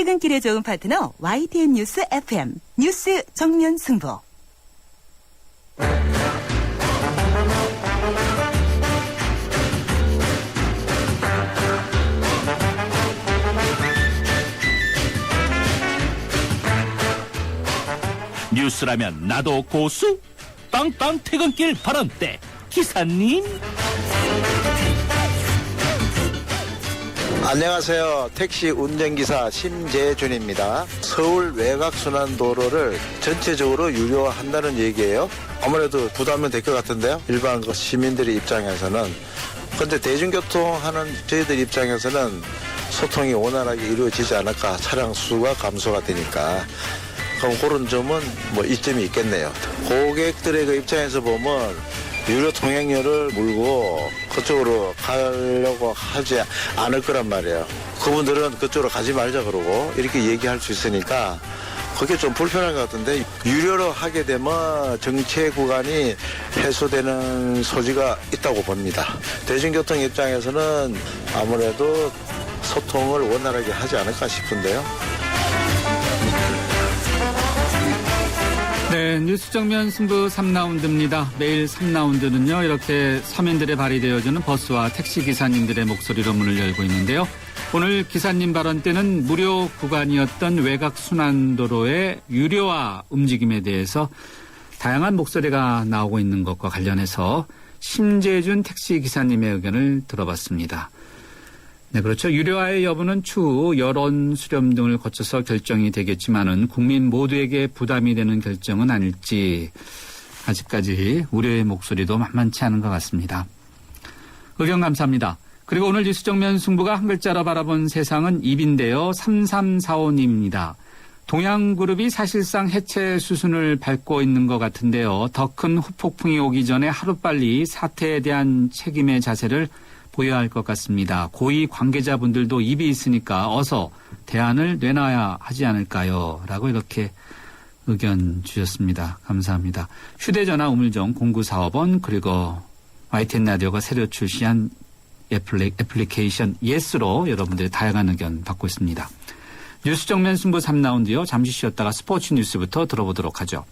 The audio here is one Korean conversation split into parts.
퇴근길에 좋은 파트너 YTN 뉴스 FM 뉴스 정면 승부. 뉴스라면 나도 고수? 빵빵 퇴근길 발언때 기사님. 안녕하세요. 택시 운전기사 심재준입니다. 서울 외곽순환도로를 전체적으로 유료화한다는 얘기예요. 아무래도 부담은 될 것 같은데요. 일반 시민들의 입장에서는. 그런데 대중교통하는 저희들 입장에서는 소통이 원활하게 이루어지지 않을까. 차량 수가 감소가 되니까. 그럼 그런 점은 뭐 이점이 있겠네요. 고객들의 그 입장에서 보면 유료 통행료를 물고 그쪽으로 가려고 하지 않을 거란 말이에요. 그분들은 그쪽으로 가지 말자 그러고 이렇게 얘기할 수 있으니까 그게 좀 불편한 것 같은데, 유료로 하게 되면 정체 구간이 해소되는 소지가 있다고 봅니다. 대중교통 입장에서는 아무래도 소통을 원활하게 하지 않을까 싶은데요. 네, 뉴스 정면 승부 3라운드입니다. 매일 3라운드는요, 이렇게 서민들의 발휘되어주는 버스와 택시 기사님들의 목소리로 문을 열고 있는데요. 오늘 기사님 발언 때는 무료 구간이었던 외곽순환도로의 유료화 움직임에 대해서 다양한 목소리가 나오고 있는 것과 관련해서 심재준 택시 기사님의 의견을 들어봤습니다. 네, 그렇죠. 유료화의 여부는 추후 여론 수렴 등을 거쳐서 결정이 되겠지만은 국민 모두에게 부담이 되는 결정은 아닐지 아직까지 우려의 목소리도 만만치 않은 것 같습니다. 의견 감사합니다. 그리고 오늘 뉴스 정면 승부가 한 글자로 바라본 세상은 입인데요. 3345님입니다. 동양그룹이 사실상 해체 수순을 밟고 있는 것 같은데요. 더 큰 후폭풍이 오기 전에 하루빨리 사태에 대한 책임의 자세를 보여야 할 것 같습니다. 고위 관계자분들도 입이 있으니까 어서 대안을 내놔야 하지 않을까요? 라고 이렇게 의견 주셨습니다. 감사합니다. 휴대전화 우물정 0945번 그리고 YTN 라디오가 새로 출시한 애플리케이션 예스로 여러분들의 다양한 의견 받고 있습니다. 뉴스 정면 승부 3라운드요. 잠시 쉬었다가 스포츠 뉴스부터 들어보도록 하죠.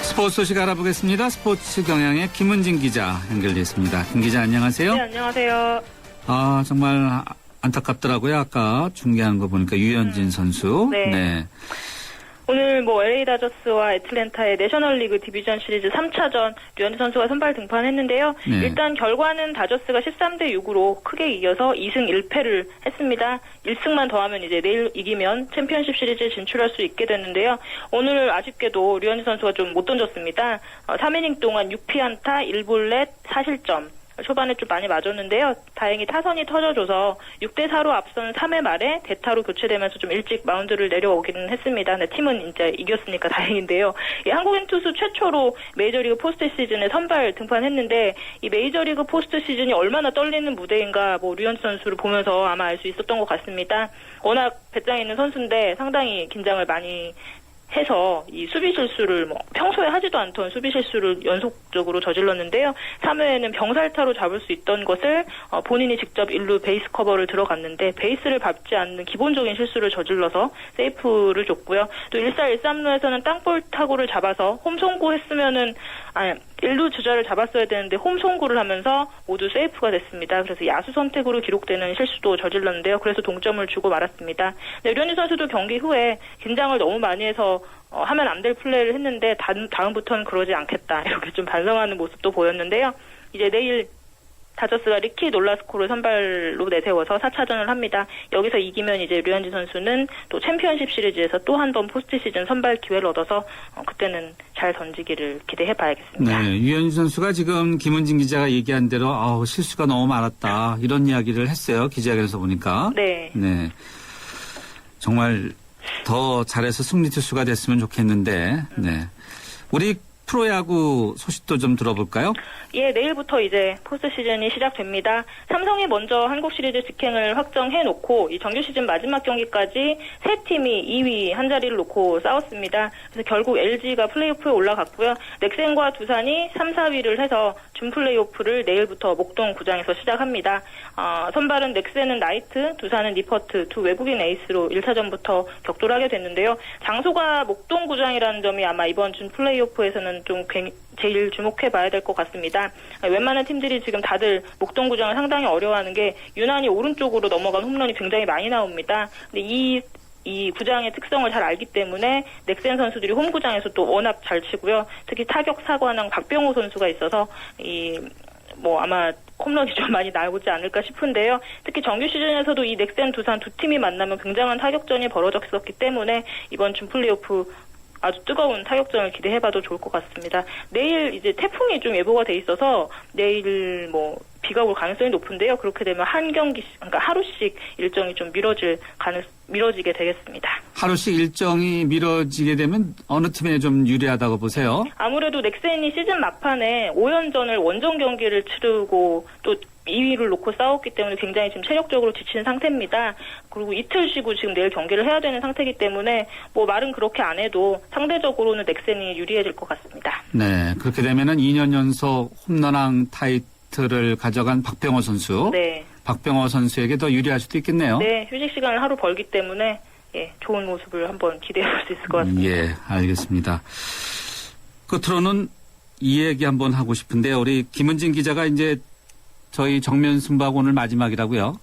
스포츠 소식 알아보겠습니다. 스포츠 경향의 김은진 기자 연결되어 있습니다. 김 기자 안녕하세요. 네, 안녕하세요. 아, 정말 안타깝더라고요. 아까 중계하는 거 보니까 유현진 선수. 네. 오늘 LA 다저스와 애틀랜타의 내셔널리그 디비전 시리즈 3차전 류현진 선수가 선발 등판했는데요. 네. 일단 결과는 다저스가 13대 6으로 크게 이겨서 2승 1패를 했습니다. 1승만 더하면 이제 내일 이기면 챔피언십 시리즈에 진출할 수 있게 됐는데요. 오늘 아쉽게도 류현진 선수가 좀 못 던졌습니다. 3이닝 동안 6피안타, 1볼넷, 4실점. 초반에 좀 많이 맞았는데요. 다행히 타선이 터져줘서 6대4로 앞선 3회 말에 대타로 교체되면서 좀 일찍 마운드를 내려오기는 했습니다. 네, 팀은 이제 이겼으니까 다행인데요. 이 한국인 투수 최초로 메이저리그 포스트 시즌에 선발 등판했는데 이 메이저리그 포스트 시즌이 얼마나 떨리는 무대인가 류현진 선수를 보면서 아마 알 수 있었던 것 같습니다. 워낙 배짱 있는 선수인데 상당히 긴장을 많이 해서 이 수비 실수를 평소에 하지도 않던 수비 실수를 연속적으로 저질렀는데요. 3회에는 병살타로 잡을 수 있던 것을 본인이 직접 1루 베이스 커버를 들어갔는데 베이스를 밟지 않는 기본적인 실수를 저질러서 세이프를 줬고요. 또 1사 1삼루에서는 땅볼 타구를 잡아서 홈송구 했으면은 1루 주자를 잡았어야 되는데 홈송구를 하면서 모두 세이프가 됐습니다. 그래서 야수 선택으로 기록되는 실수도 저질렀는데요. 그래서 동점을 주고 말았습니다. 네, 류현진 선수도 경기 후에 긴장을 너무 많이 해서 하면 안 될 플레이를 했는데 다음부터는 그러지 않겠다. 이렇게 좀 반성하는 모습도 보였는데요. 이제 내일 다저스가 리키 놀라스코를 선발로 내세워서 4차전을 합니다. 여기서 이기면 이제 류현진 선수는 또 챔피언십 시리즈에서 또 한 번 포스트 시즌 선발 기회를 얻어서 그때는 잘 던지기를 기대해 봐야겠습니다. 네, 류현진 선수가 지금 김은진 기자가 얘기한 대로 실수가 너무 많았다 이런 이야기를 했어요. 기자회견에서 보니까. 네. 네. 정말 더 잘해서 승리 투수가 됐으면 좋겠는데, 네. 우리 프로야구 소식도 좀 들어볼까요? 예, 내일부터 이제 포스트 시즌이 시작됩니다. 삼성이 먼저 한국 시리즈 직행을 확정해놓고 이 정규 시즌 마지막 경기까지 세 팀이 2위 한 자리를 놓고 싸웠습니다. 그래서 결국 LG가 플레이오프에 올라갔고요. 넥센과 두산이 3, 4위를 해서 준 플레이오프를 내일부터 목동 구장에서 시작합니다. 선발은 넥센은 나이트, 두산은 니퍼트 두 외국인 에이스로 1차전부터 격돌하게 됐는데요. 장소가 목동 구장이라는 점이 아마 이번 준 플레이오프에서는 좀 제일 주목해봐야 될 것 같습니다. 웬만한 팀들이 지금 다들 목동 구장을 상당히 어려워하는 게 유난히 오른쪽으로 넘어간 홈런이 굉장히 많이 나옵니다. 근데 이 구장의 특성을 잘 알기 때문에 넥센 선수들이 홈구장에서 또 워낙 잘 치고요. 특히 타격 사관왕 박병호 선수가 있어서 아마 홈런이 좀 많이 나오지 않을까 싶은데요. 특히 정규 시즌에서도 이 넥센 두산 두 팀이 만나면 굉장한 타격전이 벌어졌었기 때문에 이번 준 플레이오프 아주 뜨거운 타격전을 기대해봐도 좋을 것 같습니다. 내일 이제 태풍이 좀 예보가 돼 있어서 내일 비가 올 가능성이 높은데요. 그렇게 되면 한 경기씩, 그러니까 하루씩 일정이 좀 미뤄지게 되겠습니다. 하루씩 일정이 미뤄지게 되면 어느 팀에 좀 유리하다고 보세요? 아무래도 넥센이 시즌 막판에 5연전을 원정 경기를 치르고 또 2위를 놓고 싸웠기 때문에 굉장히 지금 체력적으로 지친 상태입니다. 그리고 이틀 쉬고 지금 내일 경기를 해야 되는 상태이기 때문에 말은 그렇게 안 해도 상대적으로는 넥센이 유리해질 것 같습니다. 네, 그렇게 되면은 2년 연속 홈런왕 타이틀을 가져간 박병호 선수. 네. 박병호 선수에게 더 유리할 수도 있겠네요. 네, 휴식 시간을 하루 벌기 때문에 좋은 모습을 한번 기대해볼 수 있을 것 같습니다. 예, 알겠습니다. 끝으로는 이 얘기 한번 하고 싶은데요. 우리 김은진 기자가 이제 저희 정면 승부하고 오늘 마지막이라고요?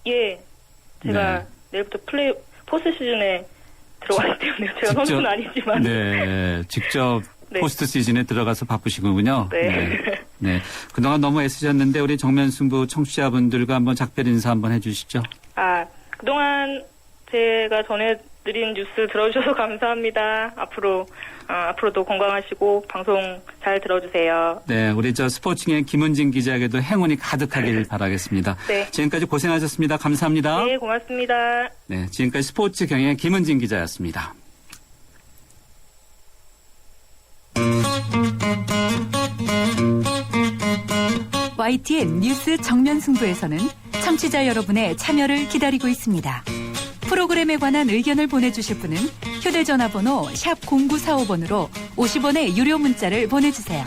예, 제가 내일부터 포스트 시즌에 들어가기 때문에 제가 선수는 아니지만 네, 직접 네. 포스트 시즌에 들어가서 바쁘시군요. 네. 네. 그동안 너무 애쓰셨는데 우리 정면 승부 청취자분들과 한번 작별 인사 한번 해주시죠. 그동안 제가 전해드린 뉴스 들어주셔서 감사합니다. 앞으로도 건강하시고 방송 잘 들어주세요. 네, 우리 스포츠의 김은진 기자에게도 행운이 가득하길 바라겠습니다. 네. 지금까지 고생하셨습니다. 감사합니다. 네, 고맙습니다. 네, 지금까지 스포츠 경의 김은진 기자였습니다. YTN 뉴스 정면 승부에서는 청취자 여러분의 참여를 기다리고 있습니다. 프로그램에 관한 의견을 보내주실 분은 휴대전화번호 샵 0945번으로 50원의 유료 문자를 보내주세요.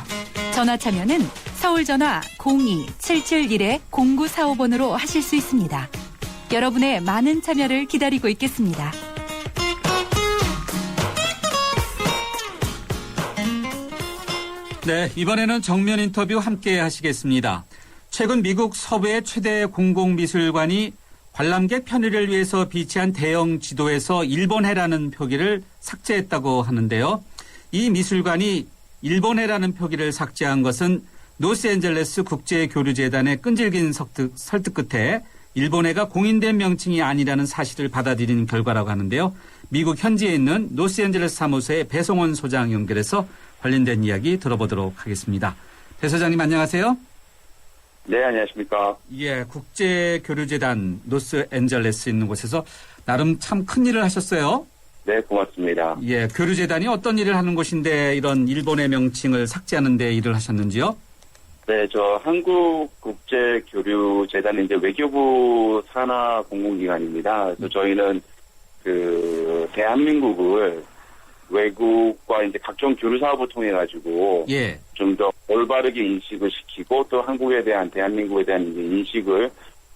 전화 참여는 서울전화 02-771-0945번으로 하실 수 있습니다. 여러분의 많은 참여를 기다리고 있겠습니다. 네, 이번에는 정면 인터뷰 함께 하시겠습니다. 최근 미국 서부의 최대 공공미술관이 관람객 편의를 위해서 비치한 대형 지도에서 일본해라는 표기를 삭제했다고 하는데요. 이 미술관이 일본해라는 표기를 삭제한 것은 로스앤젤레스 국제교류재단의 끈질긴 설득 끝에 일본해가 공인된 명칭이 아니라는 사실을 받아들이는 결과라고 하는데요. 미국 현지에 있는 로스앤젤레스 사무소의 배송원 소장 연결해서 관련된 이야기 들어보도록 하겠습니다. 배 소장님 안녕하세요. 네, 안녕하십니까. 예, 국제교류재단 로스앤젤레스 있는 곳에서 나름 참 큰 일을 하셨어요. 네, 고맙습니다. 예, 교류재단이 어떤 일을 하는 곳인데 이런 일본의 명칭을 삭제하는 데 일을 하셨는지요? 네, 저 한국국제교류재단은 이제 외교부 산하 공공기관입니다. 그래서 저희는 대한민국을 외국과 이제 각종 교류 사업을 통해 가지고 예. 좀 더 올바르게 인식을 시키고 또 한국에 대한 대한민국에 대한 이제 인식을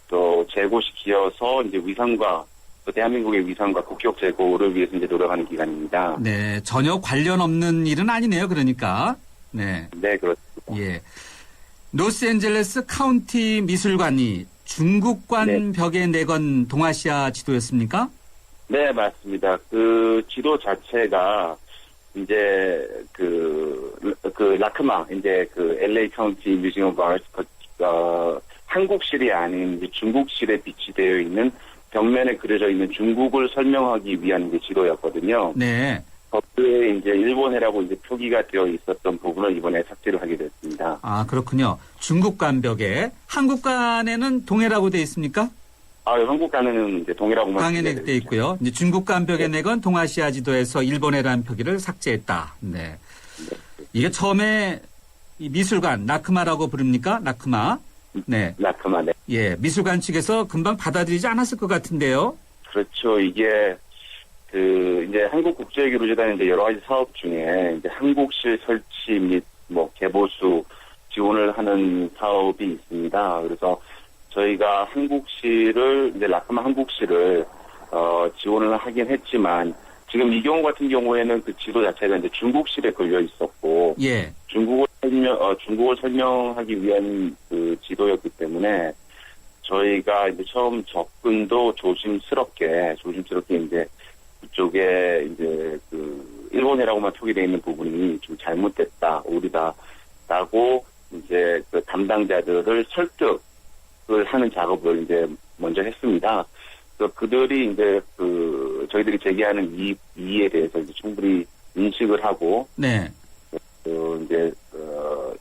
또 제고시키어서 이제 위상과 또 대한민국의 위상과 국격 제고를 위해서 이제 노력하는 기관입니다. 네, 전혀 관련 없는 일은 아니네요. 그러니까. 네. 네, 그렇습니다. 예. 로스앤젤레스 카운티 미술관이 중국관 벽에 내건 동아시아 지도였습니까? 네, 맞습니다. 그 지도 자체가 이제 라크마 이제 LA 카운티 뮤지엄 오브 아트 한국실이 아닌 이제 중국실에 비치되어 있는 벽면에 그려져 있는 중국을 설명하기 위한 이제 지도였거든요. 네. 거기에 이제 일본해라고 이제 표기가 되어 있었던 부분을 이번에 삭제를 하게 됐습니다. 아, 그렇군요. 중국관 벽에 한국관에는 동해라고 돼 있습니까? 한국관에는 이제 동해라고만 당연히 돼 있고요. 이제 중국관 벽에 내건 동아시아 지도에서 일본해라는 표기를 삭제했다. 네. 이게 처음에 이 미술관, 나크마라고 부릅니까? 나크마. 네. 나크마, 네. 예, 미술관 측에서 금방 받아들이지 않았을 것 같은데요. 그렇죠. 이게, 이제 한국국제기술재단의 이제 여러 가지 사업 중에 이제 한국실 설치 및 개보수 지원을 하는 사업이 있습니다. 그래서 저희가 이제 라크마 한국실을, 지원을 하긴 했지만, 지금 이 경우 같은 경우에는 그 지도 자체가 이제 중국실에 걸려 있었고, 예. 중국을 설명하기 위한 그 지도였기 때문에, 저희가 이제 처음 접근도 조심스럽게 이제 그쪽에 이제 일본이라고만 표기되어 있는 부분이 좀 잘못됐다, 오류다라고 이제 그 담당자들을 설득을 하는 작업을 이제 먼저 했습니다. 그들이 이제 저희들이 제기하는 이의에 대해서 이제 충분히 인식을 하고, 네.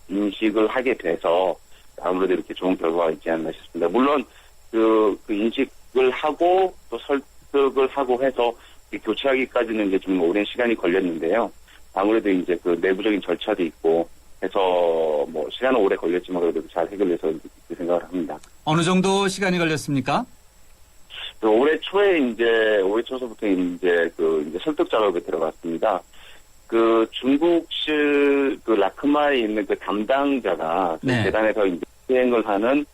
인식을 하게 돼서 아무래도 이렇게 좋은 결과가 있지 않나 싶습니다. 물론 그 인식을 하고 또 설득을 하고 해서 교체하기까지는 이제 좀 오랜 시간이 걸렸는데요. 아무래도 이제 그 내부적인 절차도 있고 해서 시간은 오래 걸렸지만 그래도 잘 해결해서 이렇게 생각을 합니다. 어느 정도 시간이 걸렸습니까? 올해 초서부터 이제 설득 작업에 들어갔습니다. 중국실 라크마에 있는 담당자가 네. 재단에서 이제 수행을 하는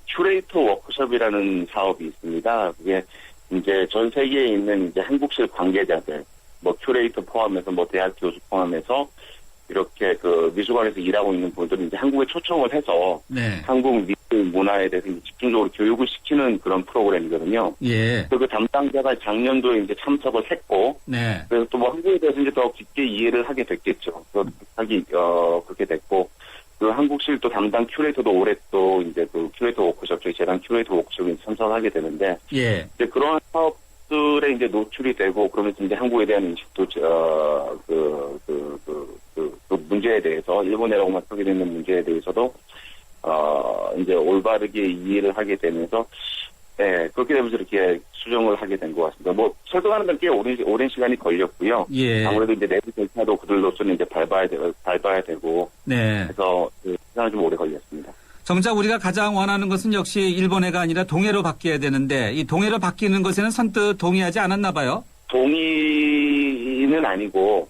큐레이터 워크숍이라는 사업이 있습니다. 그게 이제 전 세계에 있는 이제 한국실 관계자들, 큐레이터 포함해서 대학 교수 포함해서 이렇게 미술관에서 일하고 있는 분들이 이제 한국에 초청을 해서 네. 한국 미술 문화에 대해서 이제 집중적으로 교육을 시키는 그런 프로그램이거든요. 예. 그 담당자가 작년도에 이제 참석을 했고, 네. 그래서 또 한국에 대해서 이제 더 깊게 이해를 하게 됐겠죠. 그렇게 됐고, 한국실 또 담당 큐레이터도 올해 또 이제 큐레이터 워크숍, 저희 재단 큐레이터 워크숍에 참석하게 되는데, 예. 이제 그런 사업들에 이제 노출이 되고, 그러면서 이제 한국에 대한 인식도, 문제에 대해서, 일본이라고만 표기되는 문제에 대해서도, 이제 올바르게 이해를 하게 되면서, 네, 그렇게 되면서 이렇게 수정을 하게 된 것 같습니다. 설득하는 데는 꽤 오랜 시간이 걸렸고요. 예. 아무래도 이제 내부 절차도 그들로서는 이제 밟아야 되고. 네. 그래서 시간이 좀 오래 걸렸습니다. 정작 우리가 가장 원하는 것은 역시 일본해가 아니라 동해로 바뀌어야 되는데 이 동해로 바뀌는 것에는 선뜻 동의하지 않았나 봐요. 동의는 아니고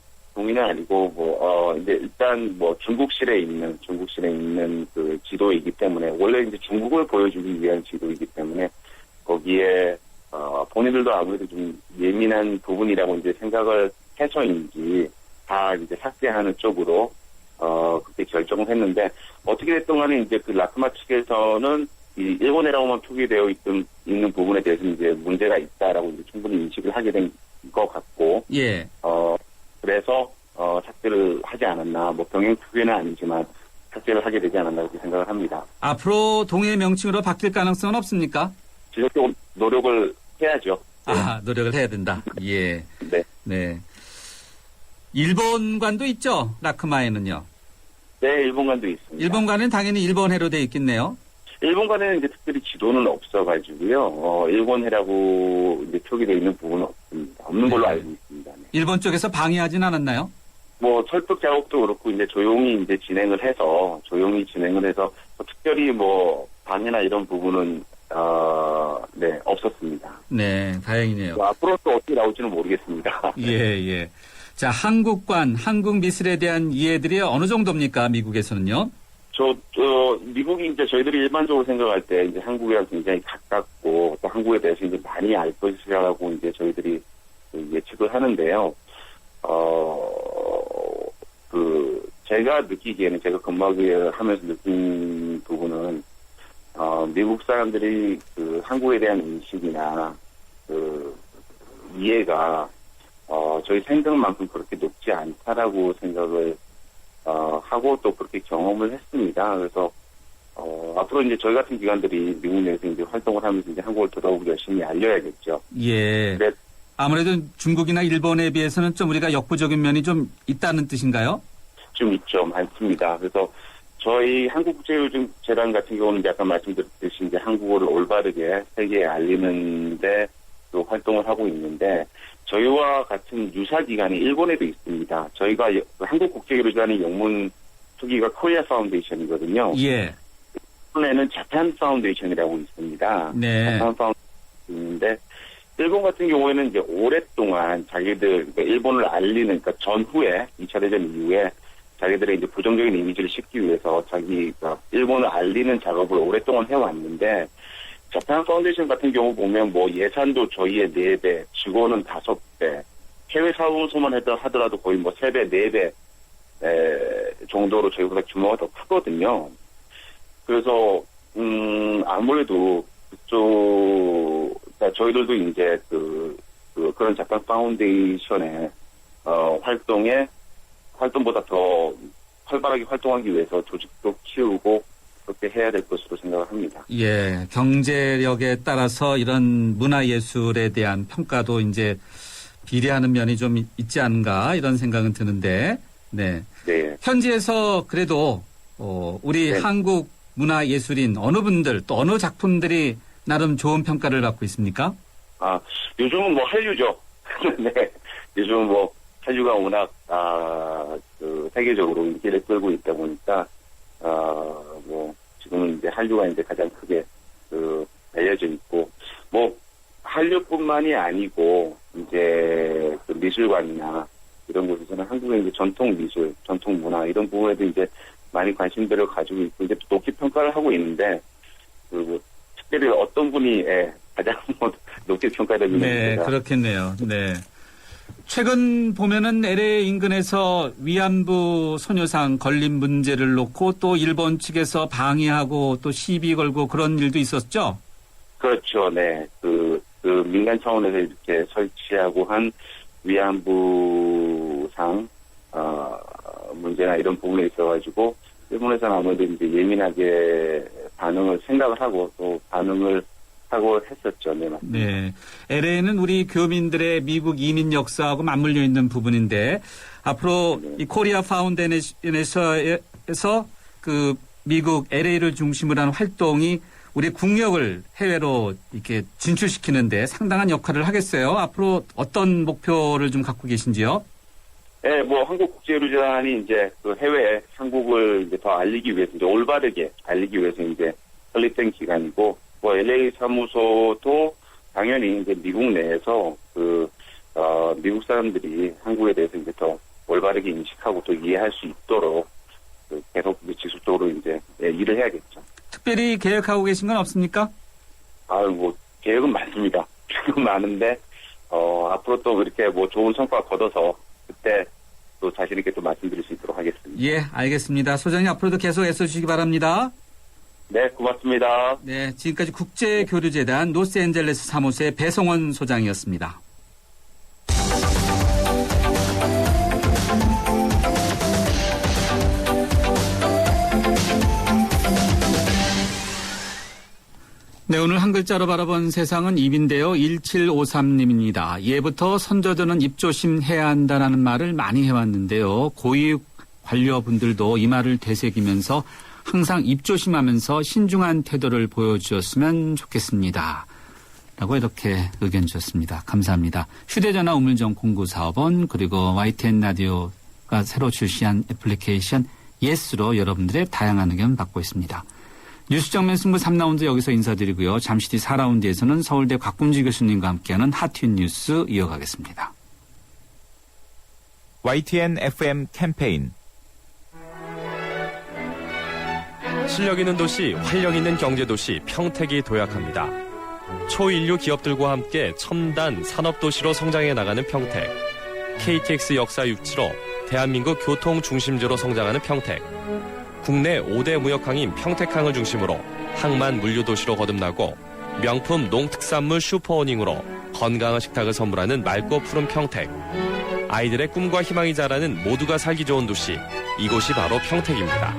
이제 일단 중국실에 있는 그 지도이기 때문에 원래 이제 중국을 보여주기 위한 지도이기 때문에 거기에 본인들도 아무래도 좀 예민한 부분이라고 이제 생각을 해서인지 다 이제 삭제하는 쪽으로 그렇게 결정을 했는데 어떻게 됐든 간에 이제 라크마 측에서는 이 일본어라고만 표기되어 있는 부분에 대해서 이제 문제가 있다라고 이제 충분히 인식을 하게 된 것 같고. 예. 그래서 삭제를 하지 않았나, 병행 표기는 아니지만 삭제를 하게 되지 않았나 그렇게 생각을 합니다. 앞으로 동해 명칭으로 바뀔 가능성은 없습니까? 지속적으로 노력을 해야죠. 네. 노력을 해야 된다. 예. 네. 네. 일본관도 있죠, 라크마에는요. 네, 일본관도 있습니다. 일본관은 당연히 일본해로 돼 있겠네요. 일본관에는 이제 특별히 지도는 없어가지고요. 일본해라고 이제 표기되어 있는 부분은 없습니다. 없는 걸로 알고 있습니다. 네. 일본 쪽에서 방해하진 않았나요? 설득 작업도 그렇고 이제 조용히 진행을 해서 특별히 방해나 이런 부분은 네, 없었습니다. 네, 다행이네요. 앞으로 또 어떻게 나올지는 모르겠습니다. 예. 자, 한국 미술에 대한 이해들이 어느 정도입니까, 미국에서는요? 미국이 이제 저희들이 일반적으로 생각할 때 이제 한국이랑 굉장히 가깝고 또 한국에 대해서 이제 많이 알 것이라고 이제 저희들이 예측을 하는데요. 제가 느끼기에는 제가 근무를 하면서 느낀 부분은 미국 사람들이 한국에 대한 인식이나 이해가 저희 생각만큼 그렇게 높지 않다라고 생각을 하고 또 그렇게 경험을 했습니다. 그래서 앞으로 이제 저희 같은 기관들이 미국 내에서 이제 활동을 하면서 이제 한국을 더더욱 열심히 알려야겠죠. 예. 네. 아무래도 중국이나 일본에 비해서는 좀 우리가 역부족인 면이 좀 있다는 뜻인가요? 좀 있죠, 많습니다. 그래서 저희 한국국제요즘재단 같은 경우는 이제 아까 말씀드렸듯이 이제 한국어를 올바르게 세계에 알리는데 또 활동을 하고 있는데 저희와 같은 유사 기관이 일본에도 있습니다. 저희가 한국국제교류자단의 영문 투기가 코리아 파운데이션이거든요. 예. 일본에는 자판 파운데이션이라고 있습니다. 네. 자판 파운데이션인데 일본 같은 경우에는 이제 오랫동안 자기들 그러니까 일본을 알리는 그러니까 전후에 2차 대전 이후에 자기들의 이제 부정적인 이미지를 싣기 위해서 자기가 일본을 알리는 작업을 오랫동안 해왔는데 자판 파운데이션 같은 경우 보면 뭐 예산도 저희의 4배, 직원은 5배, 해외 사무소만 하더라도 거의 뭐 3배, 4배 정도로 저희보다 규모가 더 크거든요. 그래서 아무래도 그러니까 저희들도 이제 그런 자판 파운데이션의 활동보다 더 활발하게 활동하기 위해서 조직도 키우고 그렇게 해야 될 것으로 생각을 합니다. 예, 경제력에 따라서 이런 문화예술에 대한 평가도 이제 비례하는 면이 좀 있지 않은가 이런 생각은 드는데, 네. 네. 현지에서 그래도 우리 네. 한국 문화예술인 어느 분들 또 어느 작품들이 나름 좋은 평가를 받고 있습니까? 요즘은 뭐 한류죠. 네. 요즘은 뭐 한류가 워낙 세계적으로 인기를 끌고 있다 보니까 뭐 지금은 이제 한류가 이제 가장 크게 알려져 있고 뭐 한류뿐만이 아니고 이제 미술관이나 이런 곳에서는 한국의 이제 전통 미술, 전통 문화 이런 부분에도 이제 많이 관심들을 가지고 있고 이제 또 높이 평가를 하고 있는데 그리고 특별히 어떤 분이 가장 높게 평가되고 있는지 네, 그렇겠네요. 네. 최근 보면은 LA 인근에서 위안부 소녀상 걸린 문제를 놓고 또 일본 측에서 방해하고 또 시비 걸고 그런 일도 있었죠? 그렇죠. 네. 민간 차원에서 이렇게 설치하고 한 위안부상, 문제나 이런 부분에 있어가지고, 일본에서는 아무래도 이제 예민하게 생각을 하고 또 반응을 하고 했었죠. 네, 맞습니다. 네. LA는 우리 교민들의 미국 이민 역사하고 맞물려 있는 부분인데, 앞으로 이 코리아 파운데이션에서 미국 LA를 중심으로 하는 활동이 우리 국력을 해외로 이렇게 진출시키는데 상당한 역할을 하겠어요. 앞으로 어떤 목표를 좀 갖고 계신지요? 네, 뭐 한국국제교류자단이 이제 해외에 한국을 이제 더 알리기 위해서 이제 올바르게 알리기 위해서 이제 설립된 기관이고, 뭐 LA 사무소도 당연히 이제 미국 내에서 미국 사람들이 한국에 대해서 이제 더 올바르게 인식하고 또 이해할 수 있도록 계속 지속적으로 이제 일을 해야겠죠. 특별히 계획하고 계신 건 없습니까? 뭐 계획은 많습니다. 계획은 많은데 앞으로 또 이렇게 뭐 좋은 성과 거둬서 그때 또 자신 있게 또 말씀드릴 수 있도록 하겠습니다. 예, 알겠습니다. 소장님 앞으로도 계속 애써주시기 바랍니다. 네, 고맙습니다. 네, 지금까지 국제교류재단 로스앤젤레스 사무소의 배성원 소장이었습니다. 네, 오늘 한 글자로 바라본 세상은 입인데요. 1753님입니다. 예부터 선조들은 입조심해야 한다는 말을 많이 해왔는데요. 고위 관료분들도 이 말을 되새기면서 항상 입조심하면서 신중한 태도를 보여주었으면 좋겠습니다. 라고 이렇게 의견 주셨습니다. 감사합니다. 휴대전화 우물정 0945번 그리고 YTN 라디오가 새로 출시한 애플리케이션 예스로 여러분들의 다양한 의견 받고 있습니다. 뉴스 정면 승부 3라운드 여기서 인사드리고요. 잠시 뒤 4라운드에서는 서울대 곽금지 교수님과 함께하는 핫튠 뉴스 이어가겠습니다. YTN FM 캠페인 실력 있는 도시, 활력 있는 경제도시 평택이 도약합니다. 초인류 기업들과 함께 첨단 산업도시로 성장해 나가는 평택. KTX 역사 유치로 대한민국 교통 중심지로 성장하는 평택. 국내 5대 무역항인 평택항을 중심으로 항만 물류도시로 거듭나고 명품 농특산물 슈퍼어닝으로 건강한 식탁을 선물하는 맑고 푸른 평택. 아이들의 꿈과 희망이 자라는 모두가 살기 좋은 도시, 이곳이 바로 평택입니다.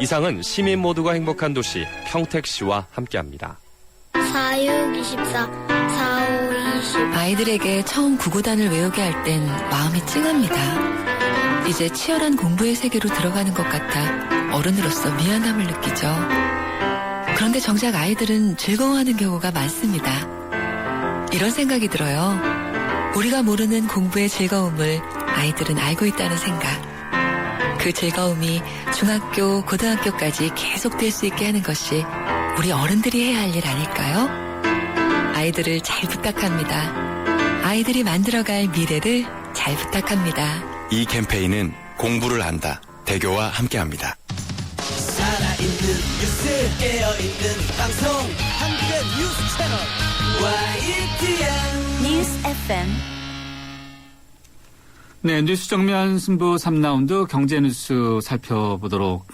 이상은 시민 모두가 행복한 도시 평택시와 함께합니다. 4624 4520 아이들에게 처음 구구단을 외우게 할 땐 마음이 찡합니다. 이제 치열한 공부의 세계로 들어가는 것 같아 어른으로서 미안함을 느끼죠. 그런데 정작 아이들은 즐거워하는 경우가 많습니다. 이런 생각이 들어요. 우리가 모르는 공부의 즐거움을 아이들은 알고 있다는 생각. 그 즐거움이 중학교, 고등학교까지 계속될 수 있게 하는 것이 우리 어른들이 해야 할 일 아닐까요? 아이들을 잘 부탁합니다. 아이들이 만들어갈 미래를 잘 부탁합니다. 이 캠페인은 공부를 한다. 대교와 함께합니다. 살아있는 뉴스 깨어있는 방송 한국의 뉴스 채널 YTN 뉴스 FM. 네, 뉴스 정면 승부 3라운드 경제 뉴스 살펴보도록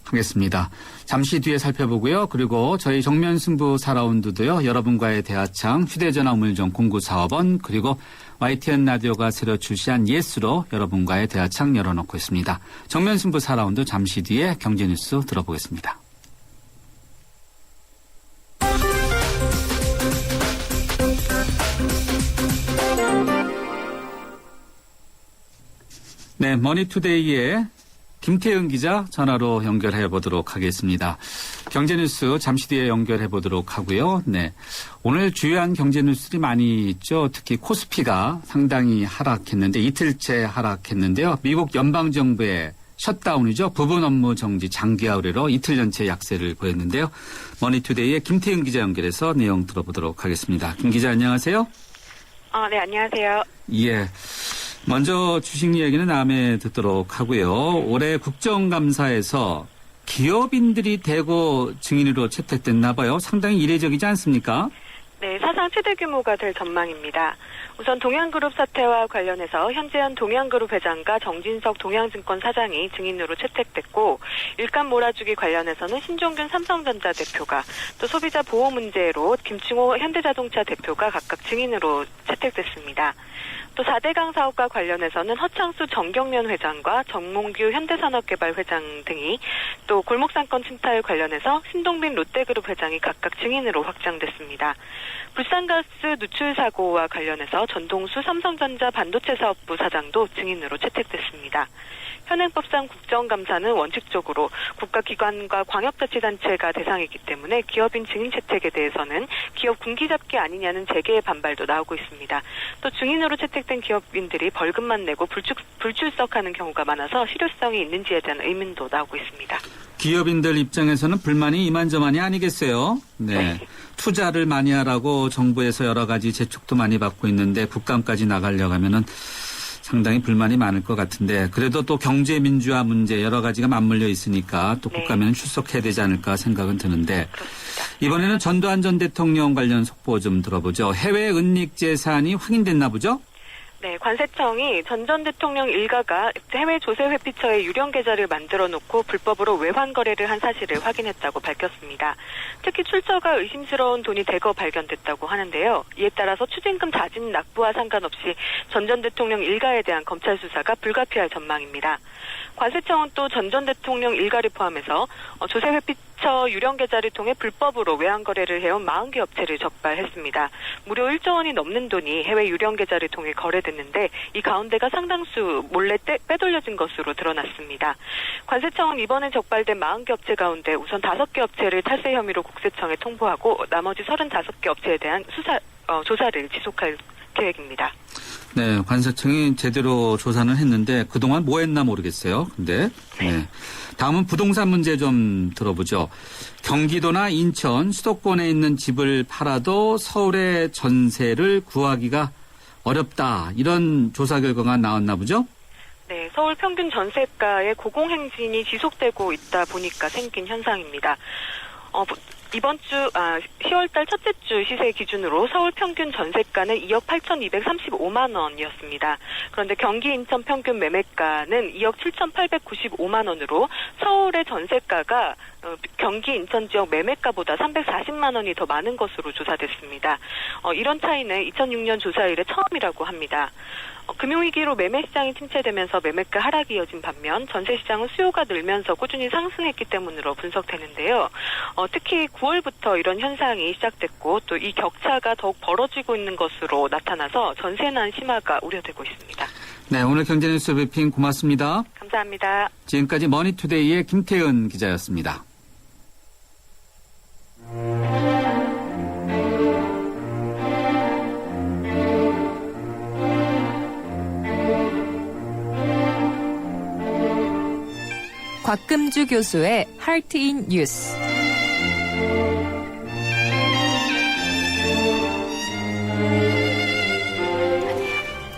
하겠습니다. 잠시 뒤에 살펴보고요. 그리고 저희 정면 승부 4라운드도요. 여러분과의 대화창 휴대전화 우물정 0945번 그리고 YTN 라디오가 새로 출시한 예스로 여러분과의 대화창 열어놓고 있습니다. 정면 승부 4라운드 잠시 뒤에 경제 뉴스 들어보겠습니다. 네, 머니투데이의 김태은 기자 전화로 연결해 보도록 하겠습니다. 경제뉴스 잠시 뒤에 연결해 보도록 하고요. 네, 오늘 주요한 경제뉴스들이 많이 있죠. 특히 코스피가 상당히 하락했는데 이틀째 하락했는데요. 미국 연방정부의 셧다운이죠. 부분 업무 정지 장기화 의뢰로 이틀 연체 약세를 보였는데요. 머니투데이의 김태은 기자 연결해서 내용 들어보도록 하겠습니다. 김 기자 안녕하세요. 네, 안녕하세요. 예. 먼저 주식 이야기는 다음에 듣도록 하고요. 올해 국정감사에서 기업인들이 대거 증인으로 채택됐나 봐요. 상당히 이례적이지 않습니까? 네, 사상 최대 규모가 될 전망입니다. 우선 동양그룹 사태와 관련해서 현재현 동양그룹 회장과 정진석 동양증권 사장이 증인으로 채택됐고, 일감 몰아주기 관련해서는 신종균 삼성전자 대표가, 또 소비자 보호 문제로 김충호 현대자동차 대표가 각각 증인으로 채택됐습니다. 또 4대강 사업과 관련해서는 허창수 정경련 회장과 정몽규 현대산업개발 회장 등이, 또 골목상권 침탈 관련해서 신동빈 롯데그룹 회장이 각각 증인으로 확정됐습니다. 불산가스 누출 사고와 관련해서 전동수 삼성전자 반도체 사업부 사장도 증인으로 채택됐습니다. 현행법상 국정감사는 원칙적으로 국가기관과 광역자치단체가 대상이기 때문에 기업인 증인 채택에 대해서는 기업 군기잡기 아니냐는 재계의 반발도 나오고 있습니다. 또 증인으로 채택된 기업인들이 벌금만 내고 불출석하는 경우가 많아서 실효성이 있는지에 대한 의문도 나오고 있습니다. 기업인들 입장에서는 불만이 이만저만이 아니겠어요? 네. 투자를 많이 하라고 정부에서 여러 가지 재촉도 많이 받고 있는데 국감까지 나가려고 하면은 상당히 불만이 많을 것 같은데, 그래도 또 경제 민주화 문제 여러 가지가 맞물려 있으니까 또 국감에는 출석해야 되지 않을까 생각은 드는데, 이번에는 전두환 전 대통령 관련 속보 좀 들어보죠. 해외 은닉 재산이 확인됐나 보죠? 네, 관세청이 전 대통령 일가가 해외 조세 회피처에 유령 계좌를 만들어 놓고 불법으로 외환 거래를 한 사실을 확인했다고 밝혔습니다. 특히 출처가 의심스러운 돈이 대거 발견됐다고 하는데요. 이에 따라서 추징금 자진 납부와 상관없이 전 대통령 일가에 대한 검찰 수사가 불가피할 전망입니다. 관세청은 또 전 대통령 일가를 포함해서 조세 회피처 유령 계좌를 통해 불법으로 외환 거래를 해온 40개 업체를 적발했습니다. 무려 1조 원이 넘는 돈이 해외 유령 계좌를 통해 거래됐는데, 이 가운데가 상당수 몰래 빼돌려진 것으로 드러났습니다. 관세청은 이번에 적발된 40개 업체 가운데 우선 5개 업체를 탈세 혐의로 국세청에 통보하고 나머지 35개 업체에 대한 조사를 지속할 계획입니다. 네, 관세청이 제대로 조사는 했는데 그동안 뭐 했나 모르겠어요. 근데 네. 다음은 부동산 문제 좀 들어보죠. 경기도나 인천, 수도권에 있는 집을 팔아도 서울의 전세를 구하기가 어렵다. 이런 조사 결과가 나왔나 보죠? 네, 서울 평균 전세가의 고공행진이 지속되고 있다 보니까 생긴 현상입니다. 이번 주 10월달 첫째 주 시세 기준으로 서울 평균 전세가는 2억 8,235만 원이었습니다. 그런데 경기 인천 평균 매매가는 2억 7,895만 원으로 서울의 전세가가 경기 인천 지역 매매가보다 340만 원이 더 많은 것으로 조사됐습니다. 이런 차이는 2006년 조사 이래 처음이라고 합니다. 금융위기로 매매시장이 침체되면서 매매가 하락이 이어진 반면 전세시장은 수요가 늘면서 꾸준히 상승했기 때문으로 분석되는데요. 특히 9월부터 이런 현상이 시작됐고 또 이 격차가 더욱 벌어지고 있는 것으로 나타나서 전세난 심화가 우려되고 있습니다. 네, 오늘 경제뉴스 브리핑 고맙습니다. 감사합니다. 지금까지 머니투데이의 김태은 기자였습니다. 곽금주 교수의 하트 인 뉴스.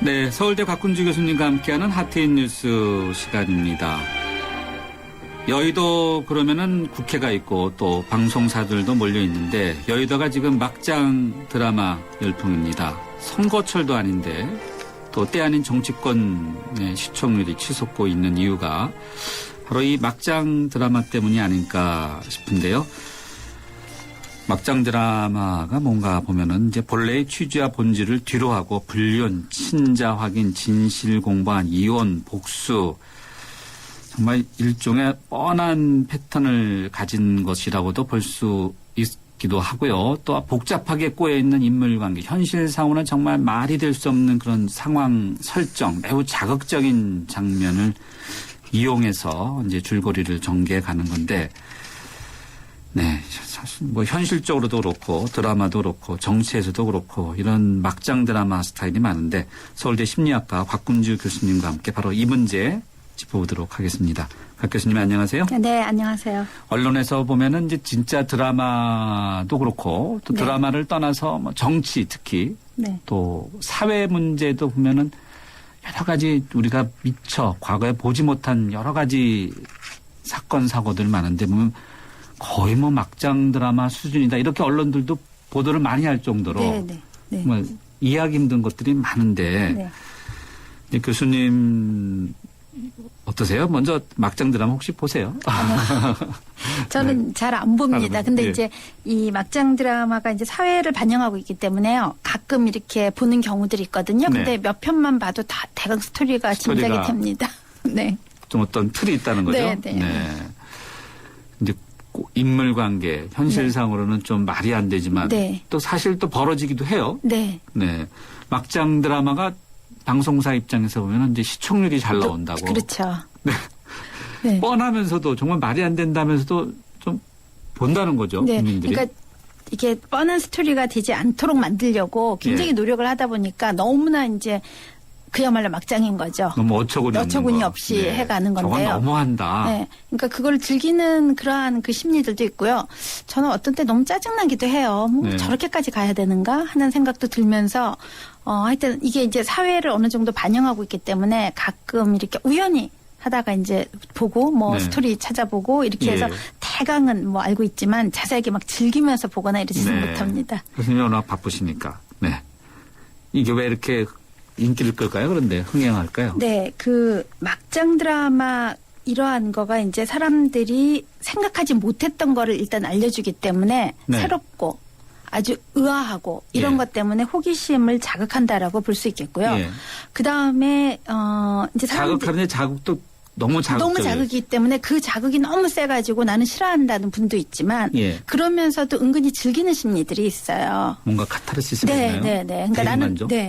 네, 서울대 곽금주 교수님과 함께하는 하트인 뉴스 시간입니다. 여의도 그러면은 국회가 있고 또 방송사들도 몰려 있는데 여의도가 지금 막장 드라마 열풍입니다. 선거철도 아닌데 또 때 아닌 정치권의 시청률이 치솟고 있는 이유가 바로 이 막장 드라마 때문이 아닐까 싶은데요. 막장 드라마가 뭔가 보면은 이제 본래의 취지와 본질을 뒤로하고 불륜, 친자 확인, 진실 공방, 이혼, 복수 정말 일종의 뻔한 패턴을 가진 것이라고도 볼 수 있기도 하고요. 또 복잡하게 꼬여있는 인물관계, 현실상으로는 정말 말이 될 수 없는 그런 상황 설정, 매우 자극적인 장면을 이용해서 이제 줄거리를 전개해 가는 건데 네, 사실 뭐 현실적으로도 그렇고 드라마도 그렇고 정치에서도 그렇고 이런 막장 드라마 스타일이 많은데 서울대 심리학과 곽금주 교수님과 함께 바로 이 문제 짚어보도록 하겠습니다. 곽 교수님 안녕하세요. 네, 안녕하세요. 언론에서 보면은 이제 진짜 드라마도 그렇고 또 드라마를 떠나서 뭐 정치 특히 또 사회 문제도 보면은 여러 가지 우리가 미처 과거에 보지 못한 여러 가지 사건 사고들 많은데 보면 거의 뭐 막장 드라마 수준이다 이렇게 언론들도 보도를 많이 할 정도로 정말 이해하기 힘든 것들이 많은데 이제 교수님 어떠세요? 먼저 막장 드라마 혹시 보세요? 저는 잘 안 봅니다. 근데 이제 이 막장 드라마가 이제 사회를 반영하고 있기 때문에요. 가끔 이렇게 보는 경우들이 있거든요. 근데 몇 편만 봐도 다 대강 스토리가 짐작이 됩니다. 네. 좀 어떤 틀이 있다는 거죠? 네. 이제 인물 관계, 현실상으로는 좀 말이 안 되지만 또 사실 또 벌어지기도 해요. 네. 막장 드라마가 방송사 입장에서 보면 이제 시청률이 잘 나온다고. 그렇죠. 네. 뻔하면서도 정말 말이 안 된다면서도 좀 본다는 거죠. 국민들이. 그러니까 이게 뻔한 스토리가 되지 않도록 만들려고 굉장히 노력을 하다 보니까 너무나 이제 그야말로 막장인 거죠. 너무 어처구니 없이 해가는 건데요. 저건 너무한다. 네. 그러니까 그걸 즐기는 그러한 그 심리들도 있고요. 저는 어떤 때 너무 짜증나기도 해요. 저렇게까지 가야 되는가 하는 생각도 들면서 하여튼 이게 이제 사회를 어느 정도 반영하고 있기 때문에 가끔 이렇게 우연히 하다가 이제 보고 뭐 스토리 찾아보고 이렇게 해서 대강은 뭐 알고 있지만 자세하게 막 즐기면서 보거나 이러지는 못합니다. 교수님이 워낙 바쁘시니까. 네. 이게 왜 이렇게 인기를 끌까요? 그런데 흥행할까요? 네, 그 막장 드라마 이러한 거가 이제 사람들이 생각하지 못했던 거를 일단 알려주기 때문에 새롭고 아주 의아하고 이런 것 때문에 호기심을 자극한다라고 볼 수 있겠고요. 그 다음에 이제 자극하는데 자극도 너무 자극이기 때문에 그 자극이 너무 세가지고 나는 싫어한다는 분도 있지만 그러면서도 은근히 즐기는 심리들이 있어요. 뭔가 카타르시스가 있나요? 네. 그러니까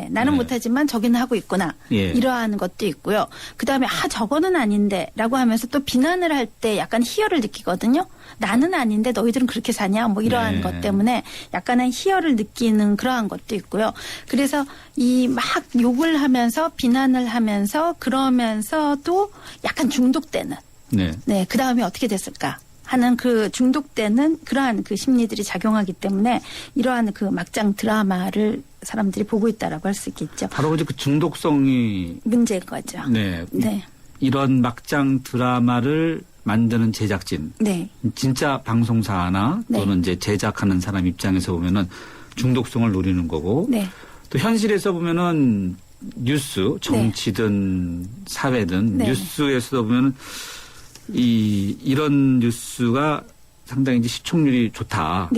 나는 못하지만 저기는 하고 있구나. 이러한 것도 있고요. 그다음에 저거는 아닌데라고 하면서 또 비난을 할 때 약간 희열을 느끼거든요. 나는 아닌데 너희들은 그렇게 사냐 뭐 이러한 것 때문에 약간의 희열을 느끼는 그러한 것도 있고요. 그래서 이 막 욕을 하면서 비난을 하면서 그러면서도 약간 중독되는. 네. 그 다음에 어떻게 됐을까 하는 그 중독되는 그러한 그 심리들이 작용하기 때문에 이러한 그 막장 드라마를 사람들이 보고 있다라고 할 수 있겠죠. 바로 그 중독성이 문제인 거죠. 네. 이런 막장 드라마를 만드는 제작진, 진짜 방송사나 또는 이제 제작하는 사람 입장에서 보면은 중독성을 노리는 거고, 또 현실에서 보면은 뉴스, 정치든 사회든 뉴스에서도 보면은 이런 뉴스가 상당히 이제 시청률이 좋다.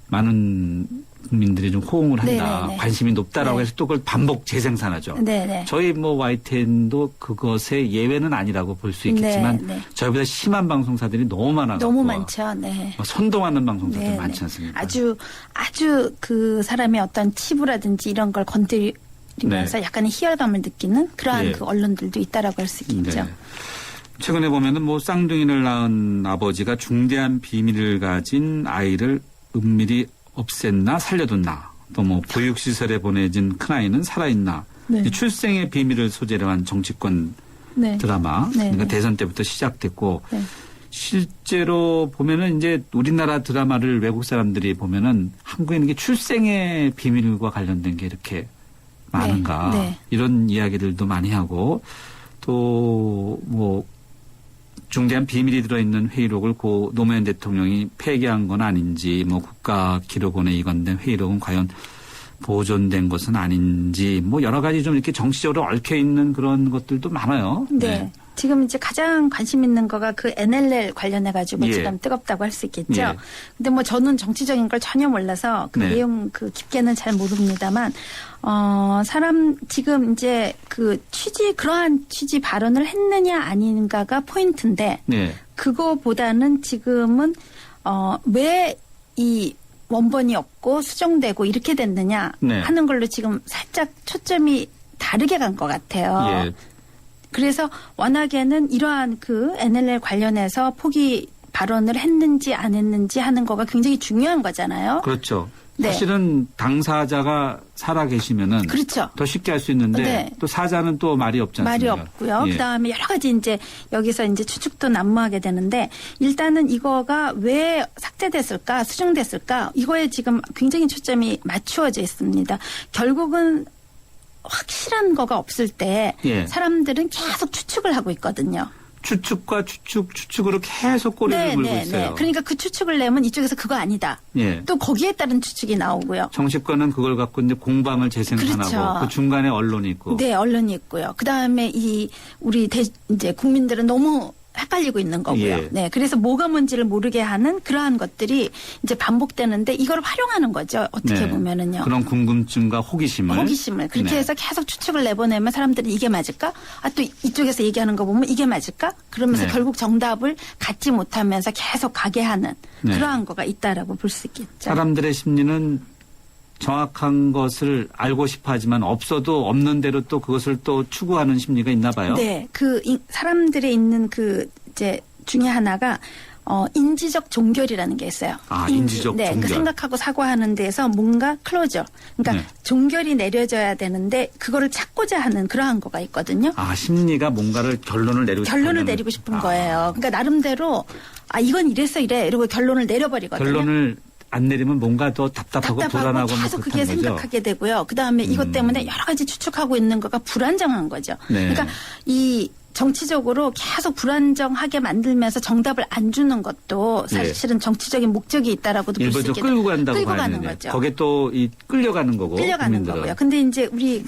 많은 국민들이 좀 호응을 한다. 관심이 높다라고 해서 또 그걸 반복 재생산하죠. 저희 뭐 YTN도 그것의 예외는 아니라고 볼 수 있겠지만 저희보다 심한 방송사들이 너무 많아서 너무 많죠. 선동하는 방송사들 많지 않습니까? 아주 그 사람의 어떤 치부라든지 이런 걸 건드리면서 약간의 희열감을 느끼는 그러한 그 언론들도 있다라고 할 수 있겠죠. 최근에 보면은 뭐 쌍둥이를 낳은 아버지가 중대한 비밀을 가진 아이를 은밀히 없앴나 살려뒀나 또 뭐 보육시설에 보내진 큰아이는 살아있나 출생의 비밀을 소재로 한 정치권 드라마 그러니까 대선 때부터 시작됐고 실제로 보면은 이제 우리나라 드라마를 외국 사람들이 보면은 한국에 있는 게 출생의 비밀과 관련된 게 이렇게 많은가. 네. 이런 이야기들도 많이 하고 또 뭐 중대한 비밀이 들어있는 회의록을 고 노무현 대통령이 폐기한 건 아닌지 뭐 국가기록원에 이관된 회의록은 과연 보존된 것은 아닌지 뭐 여러 가지 좀 이렇게 정치적으로 얽혀 있는 그런 것들도 많아요. 네. 지금 이제 가장 관심 있는 거가 그 NLL 관련해 가지고 예. 지금 뜨겁다고 할 수 있겠죠. 예. 근데 뭐 저는 정치적인 걸 전혀 몰라서 그 네. 내용 그 깊게는 잘 모릅니다만 지금 이제 그 그러한 취지 발언을 했느냐 아닌가가 포인트인데 네. 그거보다는 지금은 왜 이 원본이 없고 수정되고 이렇게 됐느냐 네. 하는 걸로 지금 살짝 초점이 다르게 간 것 같아요. 예. 그래서 워낙에는 이러한 그 NLL 관련해서 포기 발언을 했는지 안 했는지 하는 거가 굉장히 중요한 거잖아요. 그렇죠. 네. 사실은 당사자가 살아 계시면은 그렇죠. 더 쉽게 할 수 있는데 네. 또 사자는 또 말이 없지 않습니까? 말이 없고요. 예. 그다음에 여러 가지 이제 여기서 이제 추측도 난무하게 되는데 일단은 이거가 왜 삭제됐을까 수정됐을까 이거에 지금 굉장히 초점이 맞추어져 있습니다. 결국은 확실한 거가 없을 때 예. 사람들은 계속 추측을 하고 있거든요. 추측과 추측으로 계속 꼬리를 물고 있어요. 그러니까 그 추측을 내면 이쪽에서 그거 아니다. 예. 또 거기에 따른 추측이 나오고요. 정치권은 그걸 갖고 이제 공방을 재생산하고 그렇죠. 그 중간에 언론이 있고. 네, 언론이 있고요. 그 다음에 우리 이제 국민들은 너무 헷갈리고 있는 거고요. 예. 네, 그래서 뭐가 뭔지를 모르게 하는 그러한 것들이 이제 반복되는데 이걸 활용하는 거죠. 어떻게 네. 보면은요. 그런 궁금증과 호기심을. 그렇게 네. 해서 계속 추측을 내보내면 사람들이 이게 맞을까? 또 이쪽에서 얘기하는 거 보면 이게 맞을까? 그러면서 네. 결국 정답을 갖지 못하면서 계속 가게 하는 네. 그러한 거가 있다라고 볼 수 있겠죠. 사람들의 심리는 정확한 것을 알고 싶어 하지만 없어도 없는 대로 또 그것을 또 추구하는 심리가 있나 봐요. 네. 사람들의 있는 이제 중에 하나가 인지적 종결이라는 게 있어요. 인지적 네, 종결. 생각하고 사고하는 데에서 뭔가 클로저. 그러니까 네. 종결이 내려져야 되는데 그거를 찾고자 하는 그러한 거가 있거든요. 심리가 뭔가를 결론을 내리고 싶은 거예요. 그러니까 나름대로 이건 이래서 이래 이러고 결론을 내려버리거든요. 결론을 안 내리면 뭔가 더 답답하고 불안하고 계속 뭐 그게 그렇다는 거죠. 생각하게 되고요. 그다음에 이것 때문에 여러 가지 추측하고 있는 거가 불안정한 거죠. 네. 그러니까 이 정치적으로 계속 불안정하게 만들면서 정답을 안 주는 것도 사실은 정치적인 목적이 있다라고도 볼 수 일부 있겠죠. 끌고 간다고 끌고 봐야 가는 되는데 거죠. 거기에 또 끌려가는 거고. 끌려가는 국민들은. 거고요. 근데 이제 우리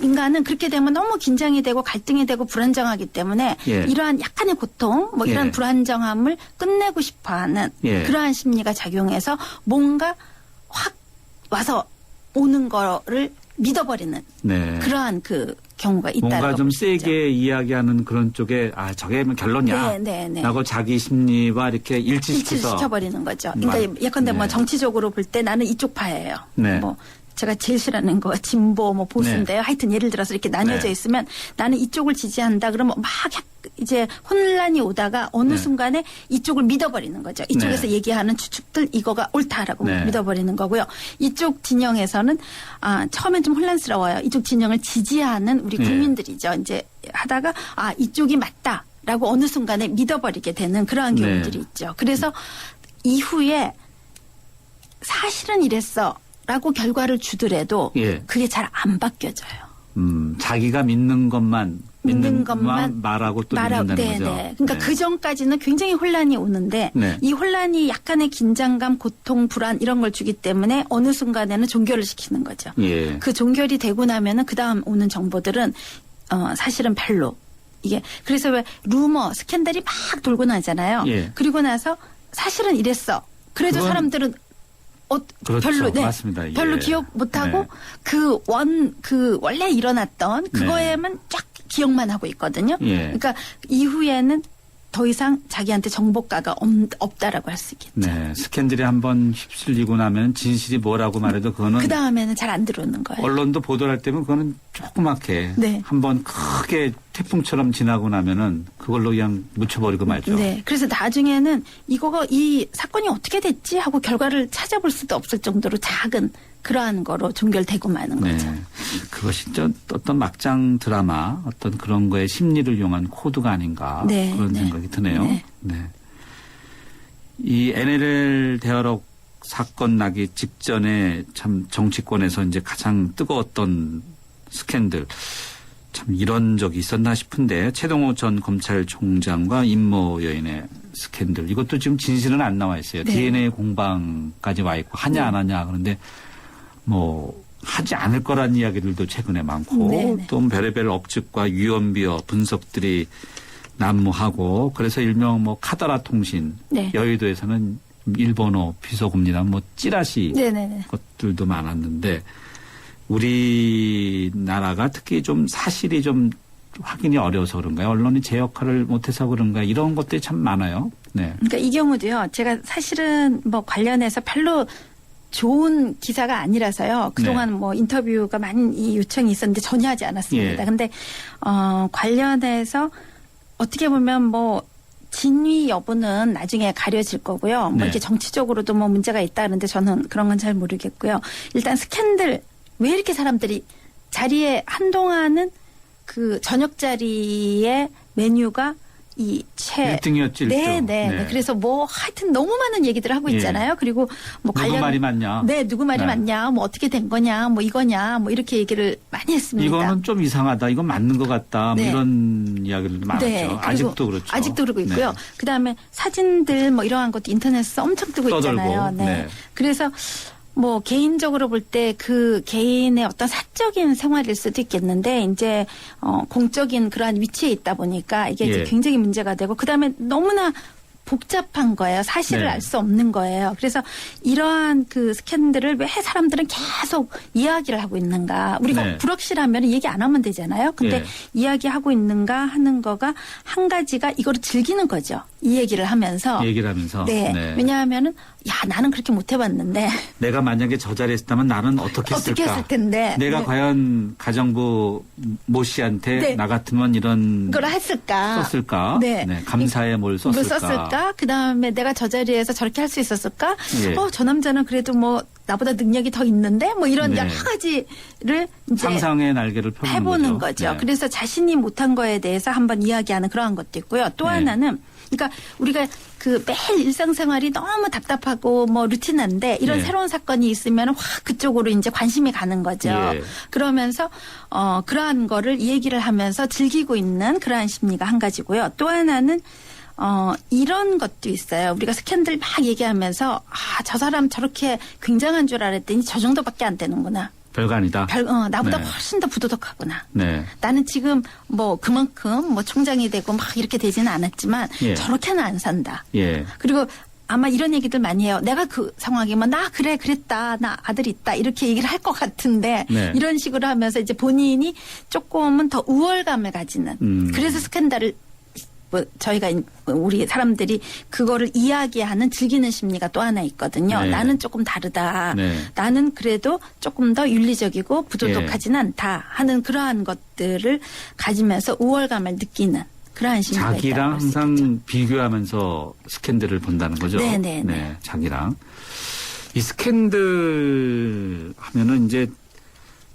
인간은 그렇게 되면 너무 긴장이 되고 갈등이 되고 불안정하기 때문에 예. 이러한 약간의 고통, 이런 예. 불안정함을 끝내고 싶어하는 예. 그러한 심리가 작용해서 뭔가 확 와서 오는 거를 믿어버리는 네. 그러한 경우가 있다고. 뭔가 좀 세게 이야기하는 그런 쪽에 저게 결론이야. 네. 라고 자기 심리와 이렇게 일치시켜서. 일치시켜버리는 거죠. 그러니까 예컨대 네. 정치적으로 볼 때 나는 이쪽 파예요. 네. 제가 제일 싫어하는 거 진보 보수인데요. 네. 하여튼 예를 들어서 이렇게 나뉘어져 네. 있으면 나는 이쪽을 지지한다 그러면 막 이제 혼란이 오다가 어느 네. 순간에 이쪽을 믿어버리는 거죠. 이쪽에서 네. 얘기하는 추측들 이거가 옳다라고 네. 믿어버리는 거고요. 이쪽 진영에서는 처음엔 좀 혼란스러워요. 이쪽 진영을 지지하는 우리 네. 국민들이죠. 이제 하다가 이쪽이 맞다라고 어느 순간에 믿어버리게 되는 그러한 네. 경우들이 있죠. 그래서 이후에 사실은 이랬어. 라고 결과를 주더라도 예. 그게 잘 안 바뀌어져요. 자기가 믿는 것만 말하고 또 믿는다는 네, 거죠. 네. 그러니까 네. 그 전까지는 굉장히 혼란이 오는데 네. 이 혼란이 약간의 긴장감, 고통, 불안 이런 걸 주기 때문에 어느 순간에는 종결을 시키는 거죠. 예. 그 종결이 되고 나면은 그 다음 오는 정보들은 사실은 별로 이게 그래서 왜 루머, 스캔들이 막 돌고 나잖아요. 예. 그리고 나서 사실은 이랬어. 그래도 그건 사람들은 그렇죠. 별로 맞습니다. 별로 예. 기억 못하고 네. 원래 일어났던 그거에만 쫙 기억만 하고 있거든요. 예. 그러니까 이후에는 더 이상 자기한테 정보가가 없다라고 할 수 있겠죠. 네. 스캔들이 한번 휩쓸리고 나면 진실이 뭐라고 말해도 그거는 그 다음에는 잘 안 들어오는 거예요. 언론도 보도를 할 때면 그거는 조그맣게 네. 한번 크게 태풍처럼 지나고 나면은 그걸로 그냥 묻혀버리고 말죠. 네. 그래서 나중에는 이 사건이 어떻게 됐지 하고 결과를 찾아볼 수도 없을 정도로 작은 그러한 거로 종결되고 마는 거죠. 네. 그것이 어떤 막장 드라마 어떤 그런 거에 심리를 이용한 코드가 아닌가 네, 그런 네. 생각이 생각이 드네요. 네. 네. 이 NLL 대화록 사건 나기 직전에 참 정치권에서 이제 가장 뜨거웠던 스캔들. 참 이런 적이 있었나 싶은데 최동호 전 검찰총장과 임모 여인의 스캔들. 이것도 지금 진실은 안 나와 있어요. 네. DNA 공방까지 와 있고 하냐 안 하냐. 그런데 뭐 하지 않을 거란 이야기들도 최근에 많고 네. 또 별의별 억측과 유언비어 분석들이 난무하고 그래서 일명 뭐 카더라 통신 네. 여의도에서는 일본어 비속어입니다. 뭐 찌라시 네네네. 것들도 많았는데 우리나라가 특히 좀 사실이 좀 확인이 어려워서 그런가요? 언론이 제 역할을 못해서 그런가 이런 것들이 참 많아요. 네. 그러니까 이 경우도요. 제가 사실은 뭐 관련해서 별로 좋은 기사가 아니라서요. 그동안 뭐 인터뷰가 많이 요청이 있었는데 전혀 하지 않았습니다. 근데 관련해서 어떻게 보면 뭐 진위 여부는 나중에 가려질 거고요. 뭐 이렇게 정치적으로도 뭐 문제가 있다 그러는데 저는 그런 건 잘 모르겠고요. 일단 스캔들 왜 이렇게 사람들이 자리에 한동안은 그 저녁 자리에 메뉴가 이 1등이었지. 네. 그래서 뭐 하여튼 너무 많은 얘기들을 하고 있잖아요. 그리고 뭐 누구 말이 맞냐. 네, 누구 말이 맞냐. 뭐 어떻게 된 거냐. 뭐 이거냐. 뭐 이렇게 얘기를 많이 했습니다. 이거는 좀 이상하다. 이건 맞는 것 같다. 뭐 이런 이야기들도 많았죠. 네, 아직도 그렇죠. 아직도 그러고 있고요. 그다음에 사진들 뭐 이러한 것도 인터넷에서 엄청 뜨고 떠들고. 있잖아요. 네. 그래서 뭐 개인적으로 볼 때 그 개인의 어떤 사적인 생활일 수도 있겠는데 이제 공적인 그러한 위치에 있다 보니까 이게 이제 굉장히 문제가 되고 그다음에 너무나 복잡한 거예요. 사실을 알 수 없는 거예요. 그래서 이러한 그 스캔들을 왜 사람들은 계속 이야기를 하고 있는가. 우리가 불확실하면 얘기 안 하면 되잖아요. 근데 이야기하고 있는가 하는 거가 한 가지가 이거를 즐기는 거죠. 이 얘기를 하면서. 네. 왜냐하면은 야 나는 그렇게 못 해봤는데. 내가 만약에 저 자리에 있었다면 나는 어떻게 했을까. 어떻게 했을 텐데. 내가 과연 가정부 모 씨한테 나 같으면 이런 걸 했을까. 썼을까. 감사에 뭘 썼을까. 그다음에 내가 저 자리에서 저렇게 할 수 있었을까? 저 남자는 그래도 뭐 나보다 능력이 더 있는데 뭐 이런 여러 가지를 이제 상상의 날개를 해보는 거죠. 그래서 자신이 못한 거에 대해서 한번 이야기하는 그러한 것도 있고요. 또 하나는 그러니까 우리가 그 매일 일상생활이 너무 답답하고 뭐 루틴한데 이런 새로운 사건이 있으면 확 그쪽으로 이제 관심이 가는 거죠. 그러면서 그러한 거를 얘기를 하면서 즐기고 있는 그러한 심리가 한 가지고요. 또 하나는 이런 것도 있어요. 우리가 스캔들 막 얘기하면서 저 사람 저렇게 굉장한 줄 알았더니 저 정도밖에 안 되는구나. 별거 아니다. 나보다 훨씬 더 부도덕하구나. 나는 지금 뭐 그만큼 뭐 총장이 되고 막 이렇게 되지는 않았지만 저렇게는 안 산다. 그리고 아마 이런 얘기들 많이 해요. 내가 그 상황이면 나 그랬다. 나 아들 있다. 이렇게 얘기를 할 것 같은데 이런 식으로 하면서 이제 본인이 조금은 더 우월감을 가지는 그래서 스캔들을 뭐 저희가 우리 사람들이 그거를 이야기하는 즐기는 심리가 또 하나 있거든요. 나는 조금 다르다. 나는 그래도 조금 더 윤리적이고 부도덕하지는 않다 하는 그러한 것들을 가지면서 우월감을 느끼는 그러한 심리가 있다. 자기랑 항상 비교하면서 스캔들을 본다는 거죠. 네, 자기랑. 이 스캔들 하면은 이제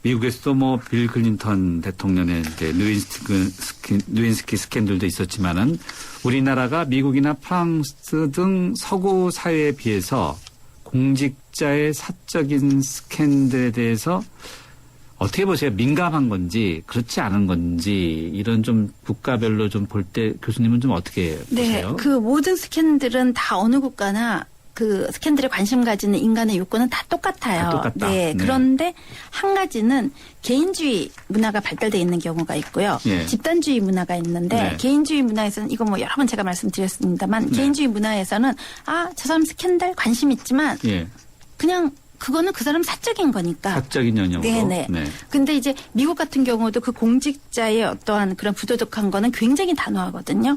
미국에서도 뭐 빌 클린턴 대통령의 이제 누인스키 스캔들도 있었지만은 우리나라가 미국이나 프랑스 등 서구 사회에 비해서 공직자의 사적인 스캔들에 대해서 어떻게 보세요? 민감한 건지 그렇지 않은 건지 이런 좀 국가별로 좀 볼 때 교수님은 좀 어떻게 보세요? 그 모든 스캔들은 다 어느 국가나 그 스캔들에 관심 가지는 인간의 욕구는 다 똑같아요. 다 똑같다. 그런데 한 가지는 개인주의 문화가 발달되어 있는 경우가 있고요. 집단주의 문화가 있는데 개인주의 문화에서는 이거 뭐 여러 번 제가 말씀드렸습니다만 개인주의 문화에서는 저 사람 스캔들 관심 있지만 그냥 그거는 그 사람 사적인 거니까. 사적인 영역으로. 근데 이제 미국 같은 경우도 그 공직자의 어떠한 그런 부도덕한 거는 굉장히 단호하거든요.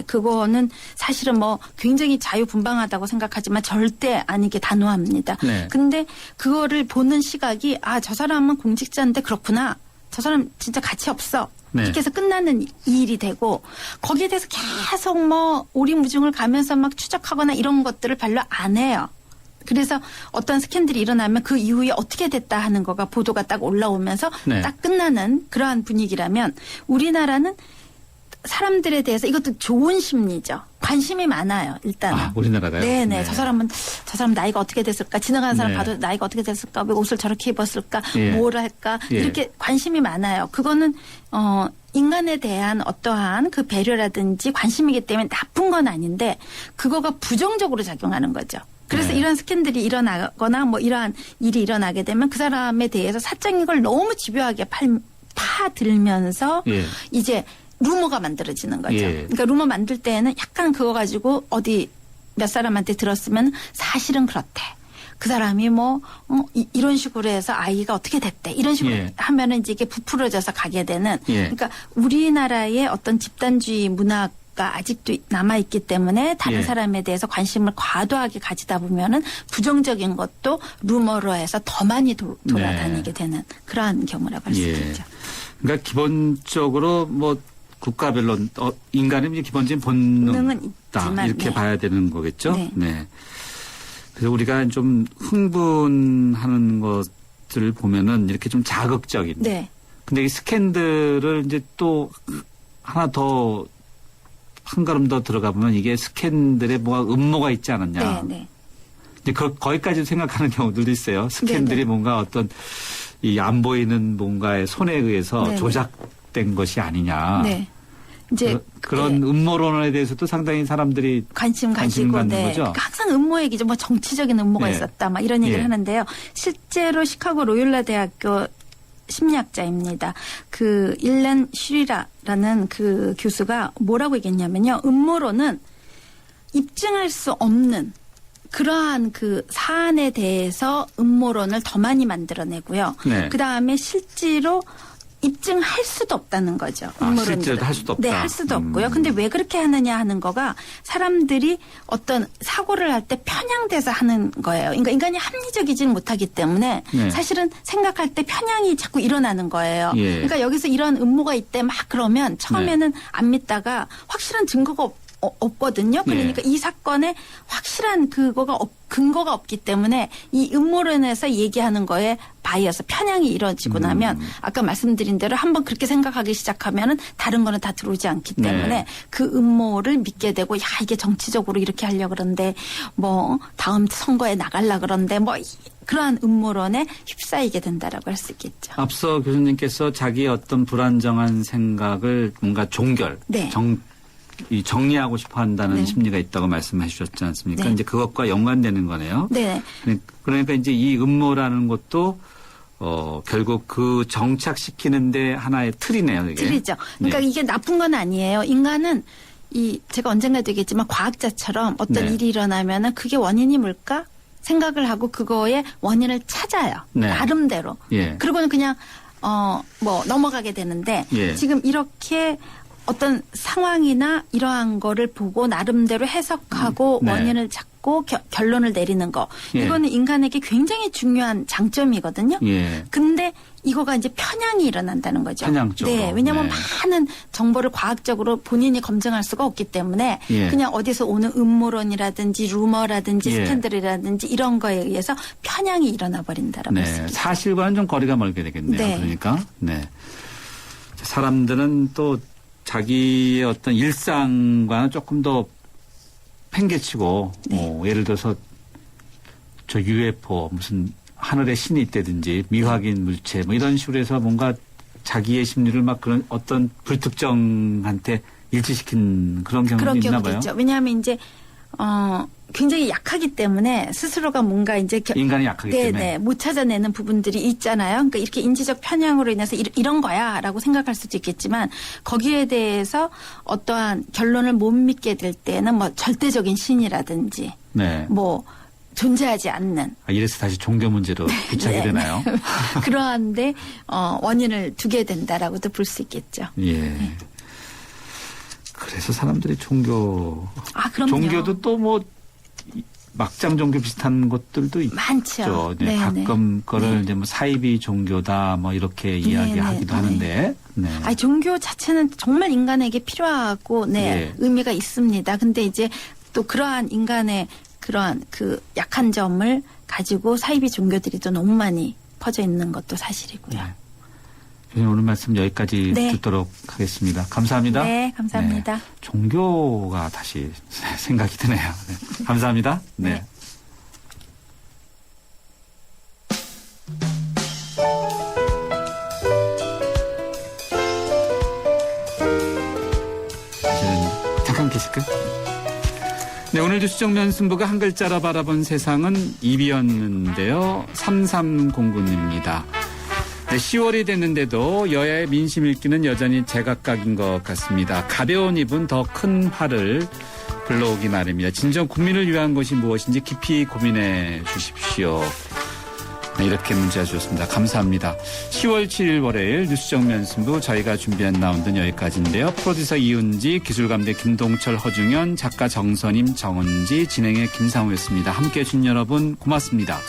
그거는 사실은 뭐 굉장히 자유분방하다고 생각하지만 절대 아니게 단호합니다. 근데 그거를 보는 시각이 저 사람은 공직자인데 그렇구나. 저 사람 진짜 가치 없어. 이렇게 해서 끝나는 일이 되고 거기에 대해서 계속 뭐 오리무중을 가면서 막 추적하거나 이런 것들을 별로 안 해요. 그래서 어떤 스캔들이 일어나면 그 이후에 어떻게 됐다 하는 거가 보도가 딱 올라오면서 딱 끝나는 그러한 분위기라면 우리나라는 사람들에 대해서 이것도 좋은 심리죠. 관심이 많아요. 일단은. 아, 우리나라가요? 네네. 네. 저 사람 나이가 어떻게 됐을까? 지나가는 사람 네. 봐도 나이가 어떻게 됐을까? 왜 옷을 저렇게 입었을까? 예. 뭘 할까? 예. 이렇게 관심이 많아요. 그거는 인간에 대한 어떠한 그 배려라든지 관심이기 때문에 나쁜 건 아닌데 그거가 부정적으로 작용하는 거죠. 그래서 네. 이런 스캔들이 일어나거나 뭐 이러한 일이 일어나게 되면 그 사람에 대해서 사적인 걸 너무 집요하게 파들면서 예. 이제 루머가 만들어지는 거죠. 예. 그러니까 루머 만들 때에는 약간 그거 가지고 어디 몇 사람한테 들었으면 사실은 그렇대. 그 사람이 이런 식으로 해서 아이가 어떻게 됐대. 이런 식으로 예. 하면은 이제 이게 부풀어져서 가게 되는. 예. 그러니까 우리나라의 어떤 집단주의 문화가 아직도 남아있기 때문에 다른 예. 사람에 대해서 관심을 과도하게 가지다 보면은 부정적인 것도 루머로 해서 더 많이 돌아다니게 되는 그러한 경우라고 할 수 예. 있겠죠. 그러니까 기본적으로 뭐 국가별로 인간의 기본적인 본능은 있다. 있지만, 이렇게 네. 봐야 되는 거겠죠. 네. 그래서 우리가 좀 흥분하는 것들을 보면은 이렇게 좀 자극적인. 네. 근데 이 스캔들을 이제 또 하나 더 한 걸음 더 들어가 보면 이게 스캔들에 뭐가 음모가 있지 않았냐. 네, 네. 이제 거기까지 생각하는 경우들도 있어요. 스캔들이 네. 뭔가 어떤 이 안 보이는 뭔가의 손에 의해서 네, 네. 조작된 것이 아니냐. 네. 이제 그런 음모론에 대해서도 상당히 사람들이 관심 가지고 갖는 네. 거죠. 그러니까 항상 음모 얘기죠. 뭐 정치적인 음모가 예. 있었다. 막 이런 얘기를 예. 하는데요. 실제로 시카고 로욜라 대학교 심리학자입니다. 그 일렌 슈리라라는 그 교수가 뭐라고 얘기했냐면요. 음모론은 입증할 수 없는 그러한 그 사안에 대해서 음모론을 더 많이 만들어내고요. 네. 그다음에 실제로 입증할 수도 없다는 거죠. 아, 음모론들은. 실제로 할 수도 없다. 네, 할 수도 없고요. 근데 왜 그렇게 하느냐 하는 거가 사람들이 어떤 사고를 할 때 편향돼서 하는 거예요. 그러니까 인간이 합리적이지는 못하기 때문에 네. 사실은 생각할 때 편향이 자꾸 일어나는 거예요. 예. 그러니까 여기서 이런 음모가 있대 막 그러면 처음에는 안 믿다가 확실한 증거가 없거든요. 그러니까 이 사건에 확실한 근거가 없기 때문에 이 음모론에서 얘기하는 거에 바이어스 편향이 이루어지고 나면 아까 말씀드린 대로 한번 그렇게 생각하기 시작하면은 다른 거는 다 들어오지 않기 때문에 네. 그 음모를 믿게 되고 야 이게 정치적으로 이렇게 하려고 그러는데 뭐 다음 선거에 나가려고 그러는데 뭐 그러한 음모론에 휩싸이게 된다라고 할 수 있겠죠. 앞서 교수님께서 자기의 어떤 불안정한 생각을 뭔가 네. 정리하고 싶어 한다는 네. 심리가 있다고 말씀해 주셨지 않습니까? 네. 이제 그것과 연관되는 거네요. 네. 그러니까 이제 이 음모라는 것도 결국 그 정착시키는데 하나의 틀이네요. 이게. 틀리죠. 그러니까 네. 이게 나쁜 건 아니에요. 인간은 제가 언젠가도 얘기했지만 과학자처럼 어떤 네. 일이 일어나면은 그게 원인이 뭘까 생각을 하고 그거의 원인을 찾아요. 네. 나름대로. 예. 그리고는 그냥 넘어가게 되는데 예. 지금 이렇게 어떤 상황이나 이러한 거를 보고 나름대로 해석하고 네. 원인을 찾고 결론을 내리는 거. 예. 이거는 인간에게 굉장히 중요한 장점이거든요. 예. 근데 이거가 이제 편향이 일어난다는 거죠. 편향 쪽으로. 네. 왜냐하면 네. 많은 정보를 과학적으로 본인이 검증할 수가 없기 때문에 예. 그냥 어디서 오는 음모론이라든지 루머라든지 예. 스캔들이라든지 이런 거에 의해서 편향이 일어나 버린다라고 할 수 네. 있겠죠. 사실과는 좀 거리가 멀게 되겠네요. 네. 그러니까. 네. 사람들은 또 자기의 어떤 일상과는 조금 더 팽개치고 네. 예를 들어서 저 UFO 무슨 하늘에 신이 있다든지 미확인 물체 뭐 이런 식으로 해서 뭔가 자기의 심리를 막 그런 어떤 불특정한테 일치시킨 그런 경우도 그런 있나 경우도 봐요. 있죠. 왜냐하면 이제 굉장히 약하기 때문에 스스로가 뭔가 이제 인간이 약하기 때문에. 네, 못 찾아내는 부분들이 있잖아요. 그러니까 이렇게 인지적 편향으로 인해서 이런 거야라고 생각할 수도 있겠지만 거기에 대해서 어떠한 결론을 못 믿게 될 때는 뭐 절대적인 신이라든지 네. 뭐 존재하지 않는 이래서 다시 종교 문제로 부착이 네. 되나요? 그러한데 원인을 두게 된다라고도 볼 수 있겠죠. 예. 그래서 사람들이 종교도 또 뭐 막장 종교 비슷한 것들도 많죠. 네, 네, 가끔 네. 그거를 네. 이제 뭐 사이비 종교다 뭐 이렇게 이야기하기도 네. 하는데. 네. 종교 자체는 정말 인간에게 필요하고 예. 의미가 있습니다. 근데 이제 또 그러한 인간의 그러한 그 약한 점을 가지고 사이비 종교들이 또 너무 많이 퍼져 있는 것도 사실이고요. 네. 오늘 말씀 여기까지 네. 듣도록 하겠습니다. 감사합니다. 네, 감사합니다. 네. 종교가 다시 생각이 드네요. 네. 감사합니다. 네. 잠깐 계실까요? 네, 오늘 뉴스 정면 승부가 한 글자로 바라본 세상은 입이었는데요. 3309님입니다. 네, 10월이 됐는데도 여야의 민심 읽기는 여전히 제각각인 것 같습니다. 가벼운 입은 더 큰 화를 불러오기 마련입니다. 진정 국민을 위한 것이 무엇인지 깊이 고민해 주십시오. 네, 이렇게 문자 주셨습니다. 감사합니다. 10월 7일 월요일 뉴스 정면 승부 저희가 준비한 라운드는 여기까지인데요. 프로듀서 이은지, 기술감독 김동철, 허중현, 작가 정선임, 정은지, 진행의 김상우였습니다. 함께해 주신 여러분 고맙습니다.